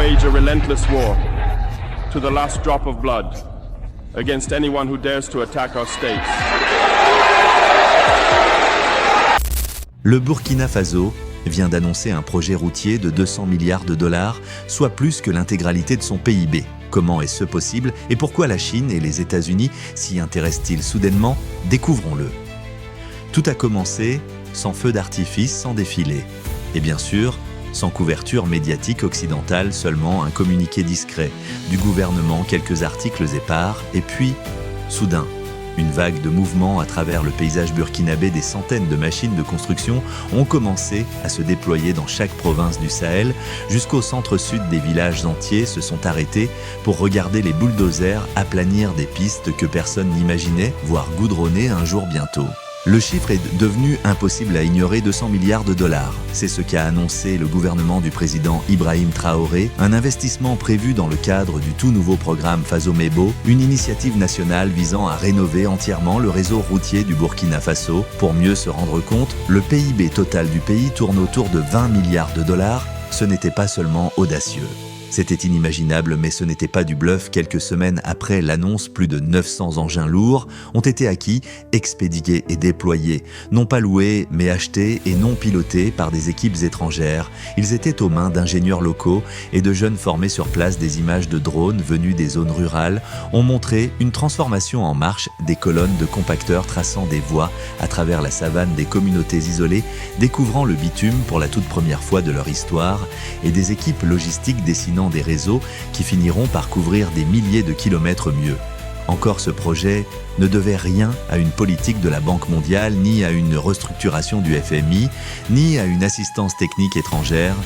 wage a relentless war to the last drop of blood against anyone who dares to attack our states. Le Burkina Faso vient d'annoncer un projet routier de 200 milliards de dollars, soit plus que l'intégralité de son PIB. Comment est-ce possible et pourquoi la Chine et les États-Unis s'y intéressent-ils soudainement? Découvrons-le. Tout a commencé sans feu d'artifice, sans défilé. Et bien sûr, sans couverture médiatique occidentale, seulement un communiqué discret du gouvernement, quelques articles épars, et puis, soudain, une vague de mouvements à travers le paysage burkinabé. Des centaines de machines de construction ont commencé à se déployer dans chaque province du Sahel. Jusqu'au centre-sud, des villages entiers se sont arrêtés pour regarder les bulldozers aplanir des pistes que personne n'imaginait, voire goudronner un jour bientôt. Le chiffre est devenu impossible à ignorer, 200 milliards de dollars. C'est ce qu'a annoncé le gouvernement du président Ibrahim Traoré, un investissement prévu dans le cadre du tout nouveau programme Faso-Mebo, une initiative nationale visant à rénover entièrement le réseau routier du Burkina Faso. Pour mieux se rendre compte, le PIB total du pays tourne autour de 20 milliards de dollars. Ce n'était pas seulement audacieux. C'était inimaginable, mais ce n'était pas du bluff. Quelques semaines après l'annonce, plus de 900 engins lourds ont été acquis, expédiés et déployés. Non pas loués, mais achetés et non pilotés par des équipes étrangères. Ils étaient aux mains d'ingénieurs locaux et de jeunes formés sur place. Des images de drones venus des zones rurales ont montré une transformation en marche, des colonnes de compacteurs traçant des voies à travers la savane, des communautés isolées découvrant le bitume pour la toute première fois de leur histoire, et des équipes logistiques dessinant des réseaux qui finiront par couvrir des milliers de kilomètres mieux. Encore, ce projet ne devait rien à une politique de la Banque mondiale, ni à une restructuration du FMI, ni à une assistance technique étrangère.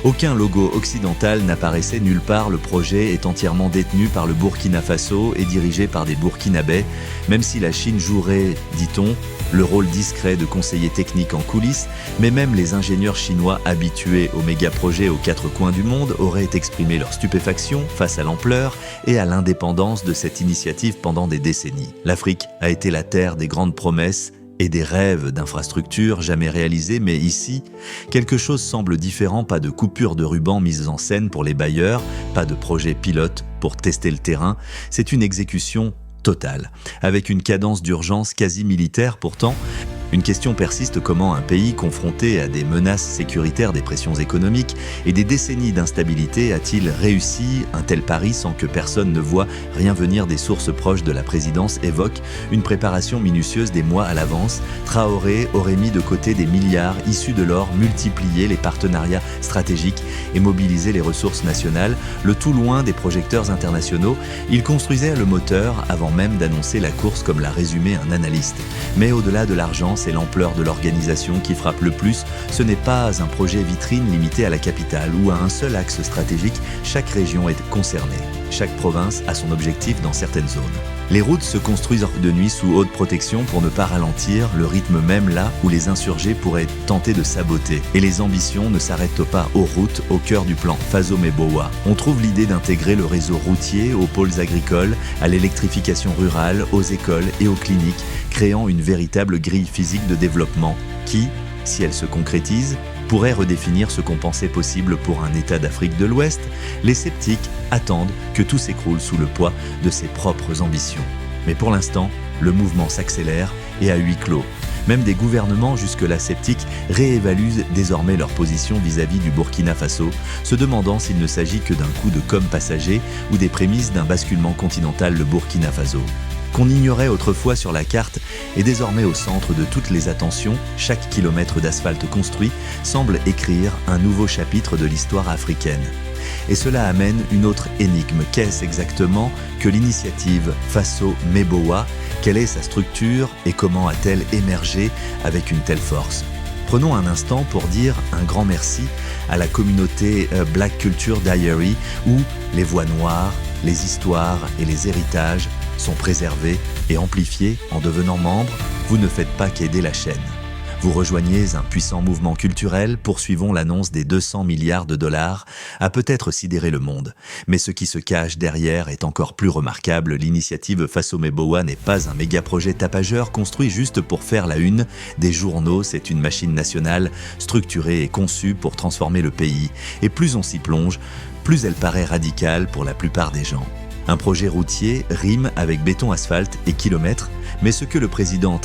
Aucun logo occidental n'apparaissait nulle part. Le projet est entièrement détenu par le Burkina Faso et dirigé par des Burkinabés, même si la Chine jouerait, dit-on, le rôle discret de conseiller technique en coulisses, mais même les ingénieurs chinois habitués aux méga-projets aux quatre coins du monde auraient exprimé leur stupéfaction face à l'ampleur et à l'indépendance de cette initiative pendant des décennies. L'Afrique a été la terre des grandes promesses et des rêves d'infrastructures jamais réalisés, mais ici, quelque chose semble différent. Pas de coupure de ruban mise en scène pour les bailleurs, pas de projet pilote pour tester le terrain. C'est une exécution totale, avec une cadence d'urgence quasi militaire. Pourtant, une question persiste: comment un pays confronté à des menaces sécuritaires, des pressions économiques et des décennies d'instabilité a-t-il réussi un tel pari sans que personne ne voie rien venir? Des sources proches de la présidence évoquent une préparation minutieuse des mois à l'avance. Traoré aurait mis de côté des milliards issus de l'or, multiplié les partenariats stratégiques et mobilisé les ressources nationales, le tout loin des projecteurs internationaux. Il construisait le moteur avant même d'annoncer la course, comme l'a résumé un analyste. Mais au-delà de l'argent, c'est l'ampleur de l'organisation qui frappe le plus. Ce n'est pas un projet vitrine limité à la capitale ou à un seul axe stratégique. Chaque région est concernée. Chaque province a son objectif dans certaines zones. Les routes se construisent de nuit sous haute protection pour ne pas ralentir le rythme, même là où les insurgés pourraient tenter de saboter. Et les ambitions ne s'arrêtent pas aux routes, au cœur du plan Faso-Meboa. On trouve l'idée d'intégrer le réseau routier aux pôles agricoles, à l'électrification rurale, aux écoles et aux cliniques, créant une véritable grille physique de développement qui, si elle se concrétise, pourrait redéfinir ce qu'on pensait possible pour un État d'Afrique de l'Ouest. Les sceptiques attendent que tout s'écroule sous le poids de ses propres ambitions. Mais pour l'instant, le mouvement s'accélère et à huis clos. Même des gouvernements jusque-là sceptiques réévaluent désormais leur position vis-à-vis du Burkina Faso, se demandant s'il ne s'agit que d'un coup de com' passager ou des prémices d'un basculement continental. Le Burkina Faso, qu'on ignorait autrefois sur la carte, est désormais au centre de toutes les attentions. Chaque kilomètre d'asphalte construit semble écrire un nouveau chapitre de l'histoire africaine. Et cela amène une autre énigme. Qu'est-ce exactement que l'initiative Faso-Meboa? Quelle est sa structure et comment a-t-elle émergé avec une telle force? Prenons un instant pour dire un grand merci à la communauté Black Culture Diary, où les voix noires, les histoires et les héritages sont préservés et amplifiés en devenant membre. Vous ne faites pas qu'aider la chaîne. Vous rejoignez un puissant mouvement culturel, poursuivons l'annonce des 200 milliards de dollars, a peut-être sidéré le monde. Mais ce qui se cache derrière est encore plus remarquable. L'initiative Faso-Meboa n'est pas un méga-projet tapageur construit juste pour faire la une des journaux. C'est une machine nationale structurée et conçue pour transformer le pays. Et plus on s'y plonge, plus elle paraît radicale pour la plupart des gens. Un projet routier rime avec béton, asphalte et kilomètres, mais ce que le président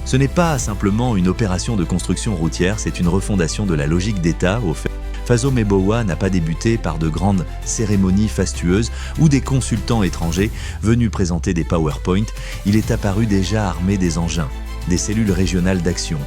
ce n'est pas simplement une opération de construction routière, c'est une refondation de la logique d'État. Au fait, Faso-Meboa n'a pas débuté par de grandes cérémonies fastueuses ou des consultants étrangers venus présenter des PowerPoint. Il est apparu déjà armé des engins, des cellules régionales d'action,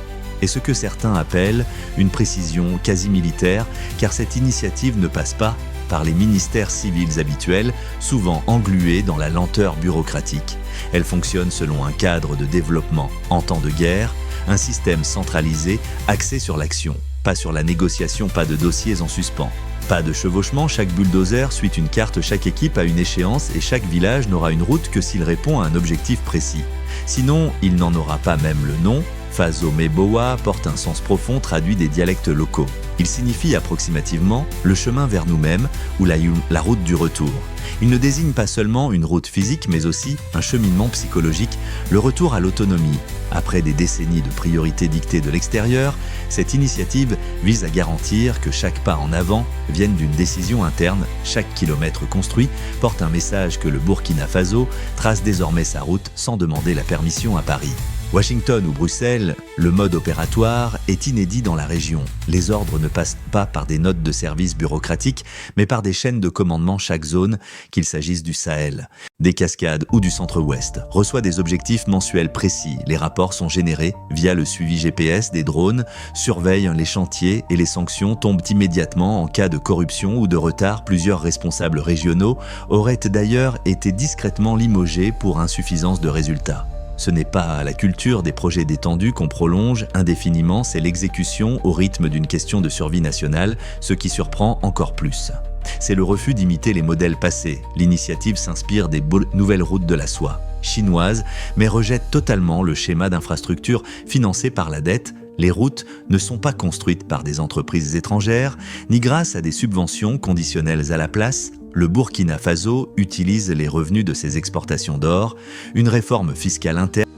et ce que certains appellent une précision quasi militaire, car cette initiative ne passe pas par les ministères civils habituels, souvent englués dans la lenteur bureaucratique. Elle fonctionne selon un cadre de développement en temps de guerre, un système centralisé axé sur l'action, pas sur la négociation, pas de dossiers en suspens. Pas de chevauchement, chaque bulldozer suit une carte, chaque équipe a une échéance et chaque village n'aura une route que s'il répond à un objectif précis. Sinon, il n'en aura pas même le nom. Faso-Meboa porte un sens profond traduit des dialectes locaux. Il signifie approximativement le chemin vers nous-mêmes ou la route du retour. Il ne désigne pas seulement une route physique, mais aussi un cheminement psychologique, le retour à l'autonomie. Après des décennies de priorités dictées de l'extérieur, cette initiative vise à garantir que chaque pas en avant vienne d'une décision interne. Chaque kilomètre construit porte un message que le Burkina Faso trace désormais sa route sans demander la permission à Paris. Washington ou Bruxelles, le mode opératoire est inédit dans la région. Les ordres ne passent pas par des notes de service bureaucratiques, mais par des chaînes de commandement. Chaque zone, qu'il s'agisse du Sahel, des Cascades ou du Centre-Ouest, reçoit des objectifs mensuels précis. Les rapports sont générés via le suivi GPS des drones, surveillent les chantiers et les sanctions tombent immédiatement en cas de corruption ou de retard. Plusieurs responsables régionaux auraient d'ailleurs été discrètement limogés pour insuffisance de résultats. Ce n'est pas la culture des projets détendus qu'on prolonge indéfiniment, c'est l'exécution au rythme d'une question de survie nationale, ce qui surprend encore plus. C'est le refus d'imiter les modèles passés. L'initiative s'inspire des nouvelles routes de la soie chinoises, mais rejette totalement le schéma d'infrastructure financé par la dette. Les routes ne sont pas construites par des entreprises étrangères, ni grâce à des subventions conditionnelles à la place. Le Burkina Faso utilise les revenus de ses exportations d'or, une réforme fiscale interne.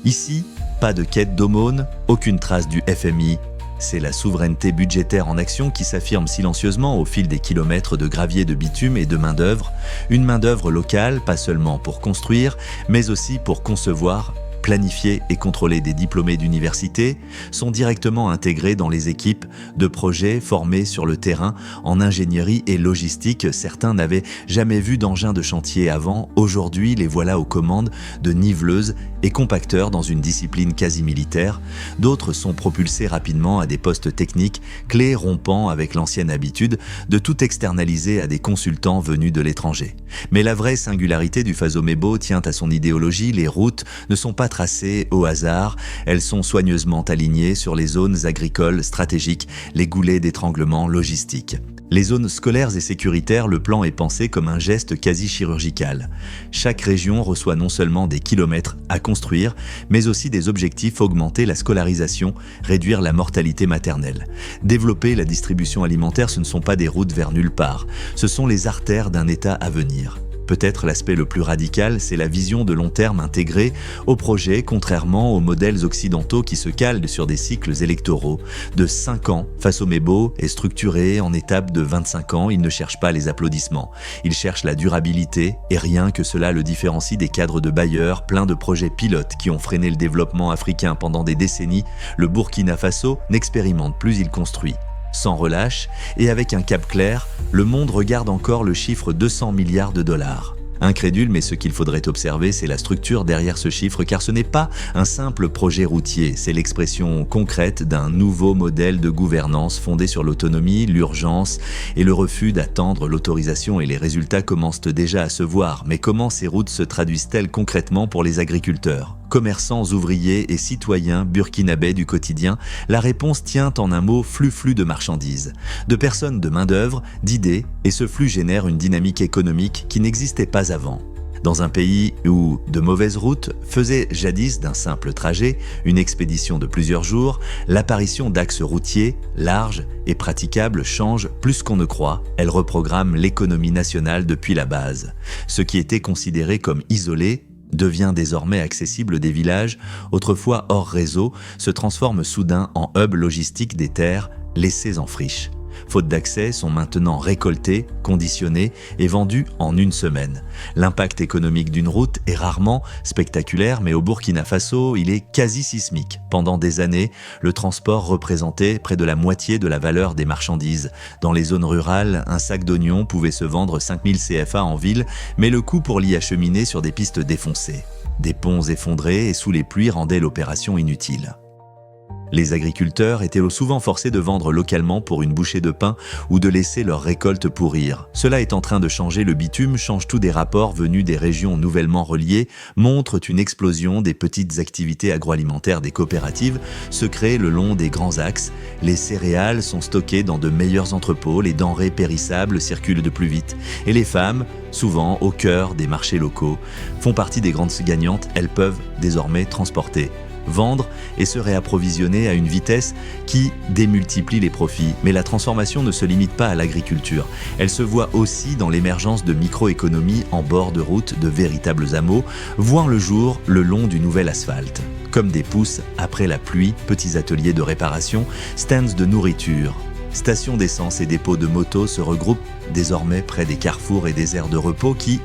Ici, pas de quête d'aumône, aucune trace du FMI. C'est la souveraineté budgétaire en action qui s'affirme silencieusement au fil des kilomètres de gravier de bitume et de main-d'œuvre. Une main-d'œuvre locale, pas seulement pour construire, mais aussi pour concevoir, planifier et contrôler. Des diplômés d'université sont directement intégrés dans les équipes de projets formés sur le terrain en ingénierie et logistique. Certains n'avaient jamais vu d'engin de chantier avant. Aujourd'hui, les voilà aux commandes de niveleuses et compacteurs dans une discipline quasi militaire. D'autres sont propulsés rapidement à des postes techniques, clés rompant avec l'ancienne habitude de tout externaliser à des consultants venus de l'étranger. Mais la vraie singularité du Faso-Mebo tient à son idéologie. Les routes ne sont pas tracées au hasard, elles sont soigneusement alignées sur les zones agricoles stratégiques, les goulets d'étranglement logistiques. Les zones scolaires et sécuritaires, le plan est pensé comme un geste quasi chirurgical. Chaque région reçoit non seulement des kilomètres à construire, mais aussi des objectifs: augmenter la scolarisation, réduire la mortalité maternelle. Développer la distribution alimentaire, ce ne sont pas des routes vers nulle part, ce sont les artères d'un État à venir. Peut-être l'aspect le plus radical, c'est la vision de long terme intégrée au projet, contrairement aux modèles occidentaux qui se calent sur des cycles électoraux de 5 ans. Faso-Mebo est structuré en étapes de 25 ans, il ne cherche pas les applaudissements, il cherche la durabilité, et rien que cela le différencie des cadres de bailleurs pleins de projets pilotes qui ont freiné le développement africain pendant des décennies. Le Burkina Faso n'expérimente plus, il construit. Sans relâche et avec un cap clair, le monde regarde encore le chiffre 200 milliards de dollars. Incrédule, mais ce qu'il faudrait observer, c'est la structure derrière ce chiffre, car ce n'est pas un simple projet routier, c'est l'expression concrète d'un nouveau modèle de gouvernance fondé sur l'autonomie, l'urgence et le refus d'attendre l'autorisation, et les résultats commencent déjà à se voir. Mais comment ces routes se traduisent-elles concrètement pour les agriculteurs, commerçants, ouvriers et citoyens burkinabés du quotidien? La réponse tient en un mot: flux de marchandises, de personnes, de main-d'œuvre, d'idées, et ce flux génère une dynamique économique qui n'existait pas avant. Dans un pays où de mauvaises routes faisaient jadis d'un simple trajet une expédition de plusieurs jours, l'apparition d'axes routiers larges et praticables change plus qu'on ne croit. Elle reprogramme l'économie nationale depuis la base. Ce qui était considéré comme isolé devient désormais accessible des villages, autrefois hors réseau, se transforme soudain en hub logistique des terres laissées en friche. Faute d'accès, sont maintenant récoltés, conditionnés et vendus en une semaine. L'impact économique d'une route est rarement spectaculaire, mais au Burkina Faso, il est quasi sismique. Pendant des années, le transport représentait près de la moitié de la valeur des marchandises. Dans les zones rurales, un sac d'oignons pouvait se vendre 5000 CFA en ville, mais le coût pour l'y acheminer sur des pistes défoncées. Des ponts effondrés et sous les pluies rendaient l'opération inutile. Les agriculteurs étaient souvent forcés de vendre localement pour une bouchée de pain ou de laisser leur récolte pourrir. Cela est en train de changer, le bitume change tout. Des rapports venus des régions nouvellement reliées montrent une explosion des petites activités agroalimentaires des coopératives se créent le long des grands axes. Les céréales sont stockées dans de meilleurs entrepôts, les denrées périssables circulent de plus vite. Et les femmes, souvent au cœur des marchés locaux, font partie des grandes gagnantes. Elles peuvent désormais transporter, vendre et se réapprovisionner à une vitesse qui démultiplie les profits. Mais la transformation ne se limite pas à l'agriculture. Elle se voit aussi dans l'émergence de microéconomies en bord de route. De véritables hameaux voient le jour le long du nouvel asphalte. Comme des pousses après la pluie, petits ateliers de réparation, stands de nourriture, stations d'essence et dépôts de motos se regroupent désormais près des carrefours et des aires de repos qui,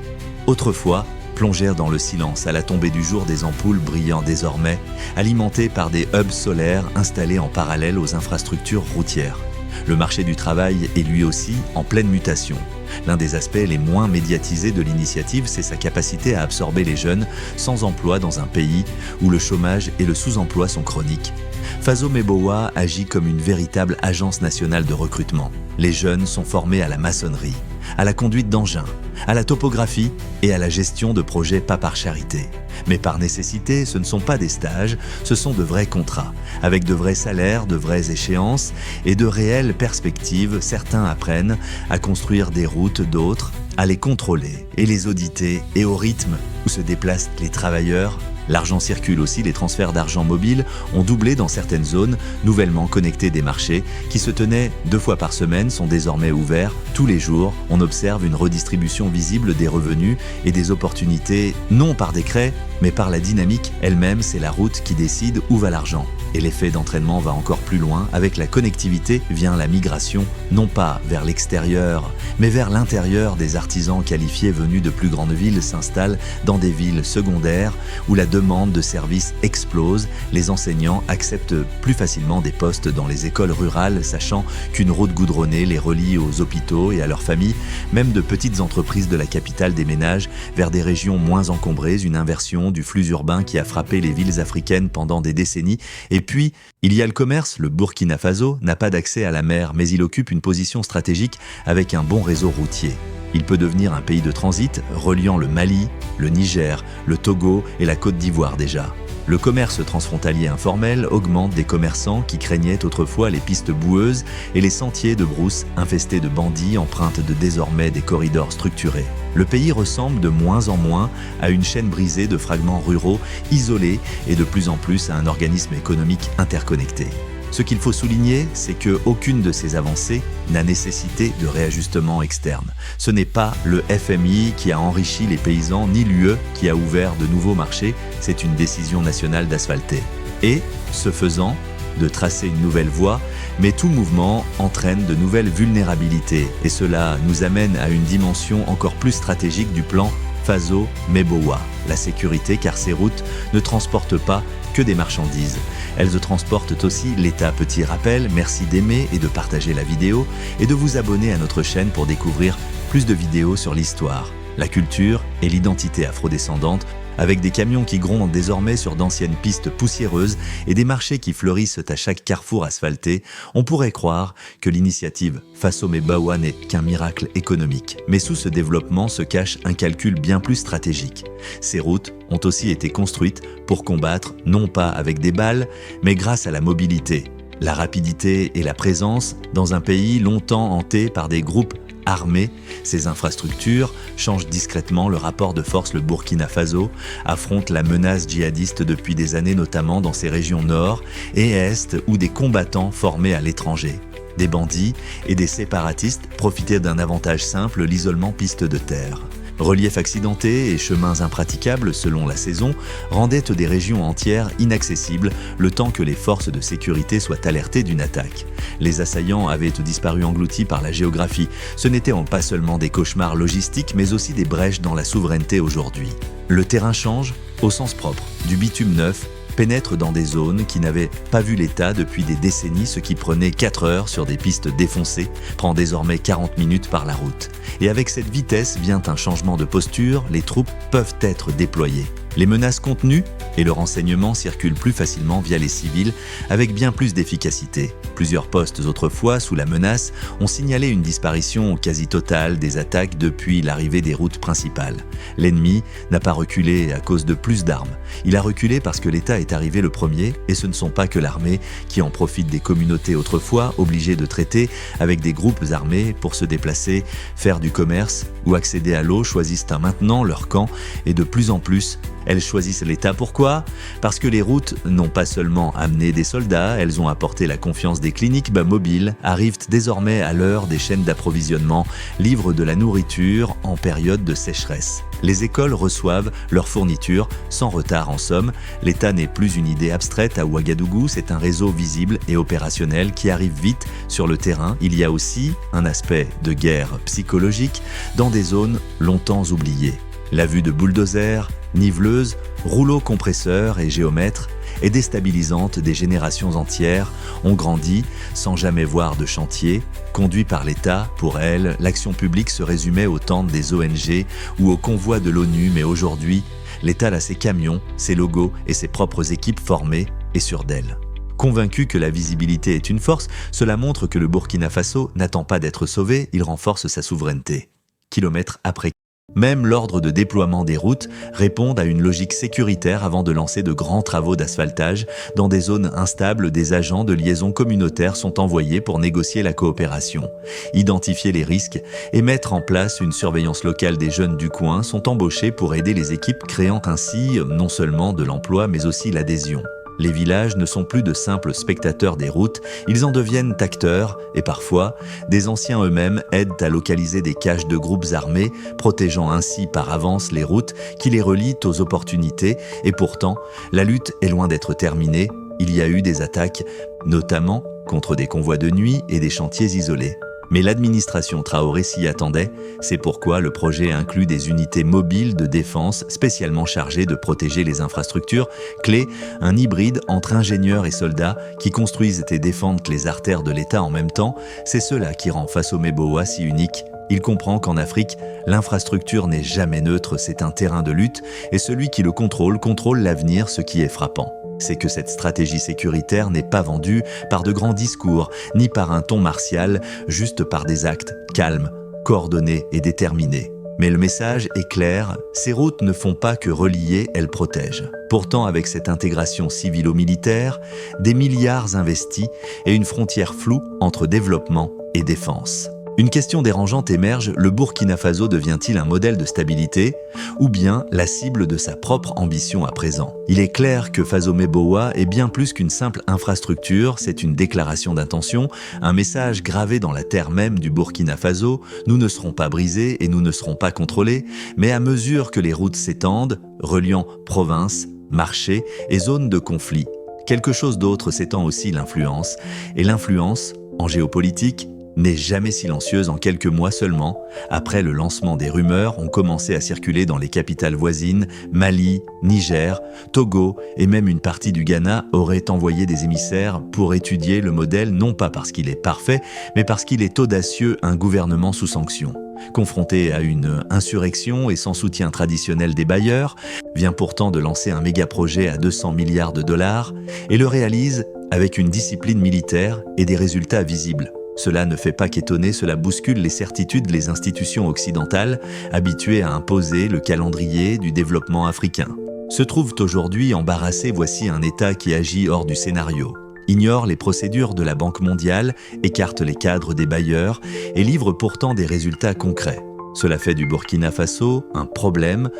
autrefois, plongèrent dans le silence à la tombée du jour. Des ampoules brillant désormais, alimentées par des hubs solaires installés en parallèle aux infrastructures routières. Le marché du travail est lui aussi en pleine mutation. L'un des aspects les moins médiatisés de l'initiative, c'est sa capacité à absorber les jeunes sans emploi dans un pays où le chômage et le sous-emploi sont chroniques. Faso-Mebowa agit comme une véritable agence nationale de recrutement. Les jeunes sont formés à la maçonnerie, à la conduite d'engins, à la topographie et à la gestion de projets, pas par charité. Mais par nécessité, ce ne sont pas des stages, ce sont de vrais contrats, avec de vrais salaires, de vraies échéances et de réelles perspectives. Certains apprennent à construire des routes, d'autres à les contrôler et les auditer, et au rythme où se déplacent les travailleurs. L'argent circule aussi, les transferts d'argent mobile ont doublé dans certaines zones nouvellement connectées. Des marchés qui se tenaient 2 fois par semaine sont désormais ouverts tous les jours. On observe une redistribution visible des revenus et des opportunités, non par décret, mais par la dynamique elle-même. C'est la route qui décide où va l'argent. Et l'effet d'entraînement va encore plus loin. Avec la connectivité vient la migration, non pas vers l'extérieur, mais vers l'intérieur. Des artisans qualifiés venus de plus grandes villes s'installent dans des villes secondaires où la demande de services explose. Les enseignants acceptent plus facilement des postes dans les écoles rurales, sachant qu'une route goudronnée les relie aux hôpitaux et à leurs familles. Même de petites entreprises de la capitale déménagent vers des régions moins encombrées. Une inversion du flux urbain qui a frappé les villes africaines pendant des décennies. Et puis, il y a le commerce. Le Burkina Faso n'a pas d'accès à la mer, mais il occupe une position stratégique avec un bon réseau routier. Il peut devenir un pays de transit, reliant le Mali, le Niger, le Togo et la Côte d'Ivoire déjà. Le commerce transfrontalier informel augmente. Des commerçants qui craignaient autrefois les pistes boueuses et les sentiers de brousse infestés de bandits empruntent désormais des corridors structurés. Le pays ressemble de moins en moins à une chaîne brisée de fragments ruraux isolés et de plus en plus à un organisme économique interconnecté. Ce qu'il faut souligner, c'est qu'aucune de ces avancées n'a nécessité de réajustement externe. Ce n'est pas le FMI qui a enrichi les paysans, ni l'UE qui a ouvert de nouveaux marchés, c'est une décision nationale d'asphalter. Et, ce faisant, de tracer une nouvelle voie, mais tout mouvement entraîne de nouvelles vulnérabilités. Et cela nous amène à une dimension encore plus stratégique du plan Faso-Mebowa, la sécurité, car ces routes ne transportent pas que des marchandises. Elles transportent aussi l'État. Petit rappel, merci d'aimer et de partager la vidéo et de vous abonner à notre chaîne pour découvrir plus de vidéos sur l'histoire, la culture et l'identité afrodescendante, avec des camions qui grondent désormais sur d'anciennes pistes poussiéreuses et des marchés qui fleurissent à chaque carrefour asphalté. On pourrait croire que l'initiative Faso-Mebowa n'est qu'un miracle économique. Mais sous ce développement se cache un calcul bien plus stratégique. Ces routes ont aussi été construites pour combattre, non pas avec des balles, mais grâce à la mobilité, la rapidité et la présence dans un pays longtemps hanté par des groupes armé ses infrastructures, change discrètement le rapport de force. Le Burkina Faso affronte la menace djihadiste depuis des années, notamment dans ses régions nord et est où des combattants formés à l'étranger, des bandits et des séparatistes profitaient d'un avantage simple, l'isolement piste de terre. Relief accidenté et chemins impraticables selon la saison rendaient des régions entières inaccessibles le temps que les forces de sécurité soient alertées d'une attaque. Les assaillants avaient disparu engloutis par la géographie. Ce n'étaient pas seulement des cauchemars logistiques, mais aussi des brèches dans la souveraineté aujourd'hui. Le terrain change au sens propre. Du bitume neuf pénètre dans des zones qui n'avaient pas vu l'État depuis des décennies. Ce qui prenait 4 heures sur des pistes défoncées prend désormais 40 minutes par la route. Et avec cette vitesse vient un changement de posture, les troupes peuvent être déployées. Les menaces contenues et le renseignement circulent plus facilement via les civils avec bien plus d'efficacité. Plusieurs postes autrefois sous la menace ont signalé une disparition quasi totale des attaques depuis l'arrivée des routes principales. L'ennemi n'a pas reculé à cause de plus d'armes. Il a reculé parce que l'État est arrivé le premier et ce ne sont pas que l'armée qui en profite. Des communautés autrefois obligées de traiter avec des groupes armés pour se déplacer, faire du commerce ou accéder à l'eau choisissent maintenant leur camp et de plus en plus elles choisissent l'État. Pourquoi ? Parce que les routes n'ont pas seulement amené des soldats, elles ont apporté la confiance des cliniques mobiles, arrivent désormais à l'heure des chaînes d'approvisionnement, livrent de la nourriture en période de sécheresse. Les écoles reçoivent leurs fournitures sans retard. En somme, l'État n'est plus une idée abstraite à Ouagadougou, c'est un réseau visible et opérationnel qui arrive vite sur le terrain. Il y a aussi un aspect de guerre psychologique dans des zones longtemps oubliées. La vue de bulldozers, niveleuses, rouleaux compresseurs et géomètres est déstabilisante. Des générations entières ont grandi sans jamais voir de chantier. Conduit par l'État, pour elles, l'action publique se résumait aux tentes des ONG ou aux convois de l'ONU, mais aujourd'hui, l'État a ses camions, ses logos et ses propres équipes formées et sûres d'elles. Convaincu que la visibilité est une force, cela montre que le Burkina Faso n'attend pas d'être sauvé, il renforce sa souveraineté. Kilomètre après même l'ordre de déploiement des routes répond à une logique sécuritaire. Avant de lancer de grands travaux d'asphaltage dans des zones instables, des agents de liaison communautaire sont envoyés pour négocier la coopération, identifier les risques et mettre en place une surveillance locale. Des jeunes du coin sont embauchés pour aider les équipes, créant ainsi non seulement de l'emploi mais aussi l'adhésion. Les villages ne sont plus de simples spectateurs des routes, ils en deviennent acteurs et parfois, des anciens eux-mêmes aident à localiser des caches de groupes armés, protégeant ainsi par avance les routes qui les relient aux opportunités. Et pourtant, la lutte est loin d'être terminée. Il y a eu des attaques, notamment contre des convois de nuit et des chantiers isolés. Mais l'administration Traoré s'y attendait, c'est pourquoi le projet inclut des unités mobiles de défense spécialement chargées de protéger les infrastructures. Clé, un hybride entre ingénieurs et soldats qui construisent et défendent les artères de l'État en même temps. C'est cela qui rend Fassomé Boa si unique. Il comprend qu'en Afrique, l'infrastructure n'est jamais neutre, c'est un terrain de lutte et celui qui le contrôle l'avenir. Ce qui est frappant, c'est que cette stratégie sécuritaire n'est pas vendue par de grands discours, ni par un ton martial, juste par des actes calmes, coordonnés et déterminés. Mais le message est clair, ces routes ne font pas que relier, elles protègent. Pourtant, avec cette intégration civilo-militaire, des milliards investis et une frontière floue entre développement et défense. Une question dérangeante émerge, le Burkina Faso devient-il un modèle de stabilité ou bien la cible de sa propre ambition à présent ? Il est clair que Fassomé Boa est bien plus qu'une simple infrastructure, c'est une déclaration d'intention, un message gravé dans la terre même du Burkina Faso. Nous ne serons pas brisés et nous ne serons pas contrôlés, mais à mesure que les routes s'étendent, reliant provinces, marchés et zones de conflit, quelque chose d'autre s'étend aussi, l'influence. Et l'influence, en géopolitique, n'est jamais silencieuse. En quelques mois seulement, après le lancement des rumeurs, ont commencé à circuler dans les capitales voisines. Mali, Niger, Togo et même une partie du Ghana auraient envoyé des émissaires pour étudier le modèle, non pas parce qu'il est parfait, mais parce qu'il est audacieux, un gouvernement sous sanction. Confronté à une insurrection et sans soutien traditionnel des bailleurs, vient pourtant de lancer un méga-projet à 200 milliards de dollars et le réalise avec une discipline militaire et des résultats visibles. Cela ne fait pas qu'étonner, cela bouscule les certitudes. Les institutions occidentales, habituées à imposer le calendrier du développement africain, se trouvent aujourd'hui embarrassées. Voici un État qui agit hors du scénario. ignore les procédures de la Banque mondiale, écarte les cadres des bailleurs et livre pourtant des résultats concrets. Cela fait du Burkina Faso un problème.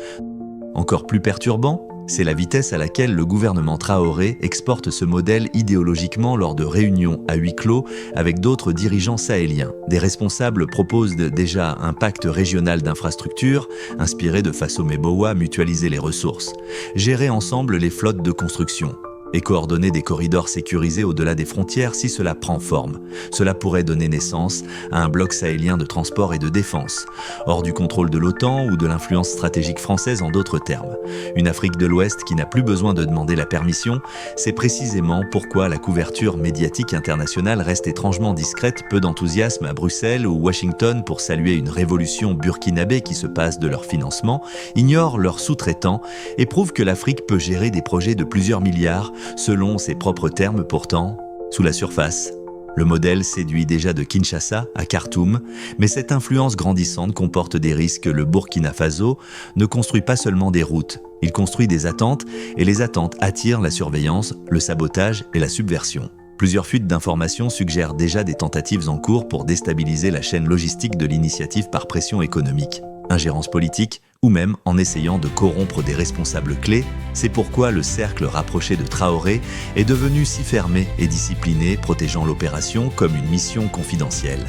Encore plus perturbant, c'est la vitesse à laquelle le gouvernement Traoré exporte ce modèle idéologiquement lors de réunions à huis clos avec d'autres dirigeants sahéliens. Des responsables proposent déjà un pacte régional d'infrastructures, inspiré de Faso-Meboa, mutualiser les ressources, gérer ensemble les flottes de construction et coordonner des corridors sécurisés au-delà des frontières si cela prend forme. Cela pourrait donner naissance à un bloc sahélien de transport et de défense, hors du contrôle de l'OTAN ou de l'influence stratégique française en d'autres termes. Une Afrique de l'Ouest qui n'a plus besoin de demander la permission, c'est précisément pourquoi la couverture médiatique internationale reste étrangement discrète, peu d'enthousiasme à Bruxelles ou Washington pour saluer une révolution burkinabé qui se passe de leur financement, ignore leurs sous-traitants et prouve que l'Afrique peut gérer des projets de plusieurs milliards selon ses propres termes pourtant, sous la surface. Le modèle séduit déjà de Kinshasa à Khartoum, mais cette influence grandissante comporte des risques. Le Burkina Faso ne construit pas seulement des routes, il construit des attentes, et les attentes attirent la surveillance, le sabotage et la subversion. Plusieurs fuites d'informations suggèrent déjà des tentatives en cours pour déstabiliser la chaîne logistique de l'initiative par pression économique, ingérence politique, ou même en essayant de corrompre des responsables clés. C'est pourquoi le cercle rapproché de Traoré est devenu si fermé et discipliné, protégeant l'opération comme une mission confidentielle.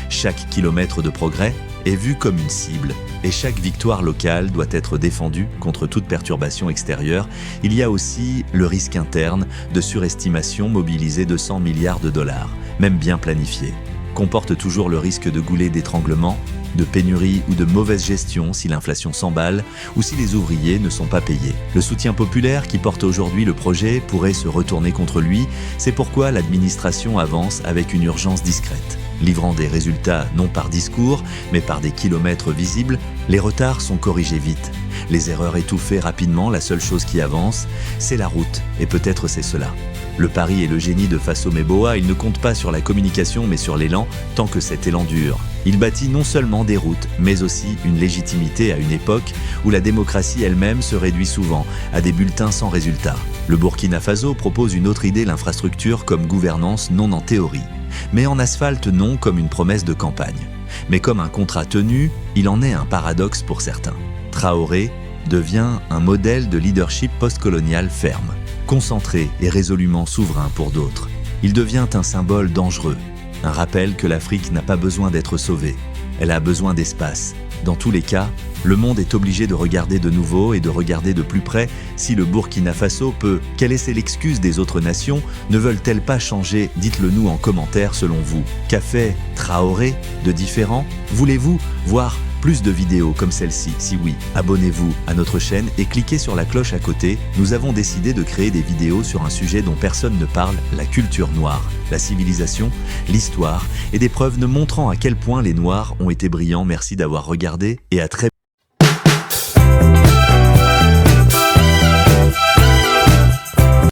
Chaque kilomètre de progrès est vu comme une cible, et chaque victoire locale doit être défendue contre toute perturbation extérieure. Il y a aussi le risque interne de surestimation mobilisé de 100 milliards de dollars, même bien planifié. Comporte toujours le risque de goulets d'étranglement, de pénurie ou de mauvaise gestion si l'inflation s'emballe ou si les ouvriers ne sont pas payés. Le soutien populaire qui porte aujourd'hui le projet pourrait se retourner contre lui, c'est pourquoi l'administration avance avec une urgence discrète. Livrant des résultats non par discours, mais par des kilomètres visibles, les retards sont corrigés vite. Les erreurs étouffées rapidement, la seule chose qui avance, c'est la route, et peut-être c'est cela. Le pari et le génie de Faso-Meboa, il ne compte pas sur la communication mais sur l'élan, tant que cet élan dure. Il bâtit non seulement des routes, mais aussi une légitimité à une époque où la démocratie elle-même se réduit souvent à des bulletins sans résultat. Le Burkina Faso propose une autre idée, l'infrastructure comme gouvernance non en théorie, mais en asphalte non comme une promesse de campagne. Mais comme un contrat tenu, il en est un paradoxe pour certains. Traoré devient un modèle de leadership postcolonial ferme, concentré et résolument souverain pour d'autres. Il devient un symbole dangereux, un rappel que l'Afrique n'a pas besoin d'être sauvée, elle a besoin d'espace. Dans tous les cas, le monde est obligé de regarder de nouveau et de regarder de plus près si le Burkina Faso peut. Quelle est l'excuse des autres nations? Ne veulent-elles pas changer? Dites-le nous en commentaire selon vous. Qu'a fait Traoré de différent? Voulez-vous voir plus de vidéos comme celle-ci? Si oui, abonnez-vous à notre chaîne et cliquez sur la cloche à côté. Nous avons décidé de créer des vidéos sur un sujet dont personne ne parle, la culture noire, la civilisation, l'histoire et des preuves ne montrant à quel point les Noirs ont été brillants. Merci d'avoir regardé et à très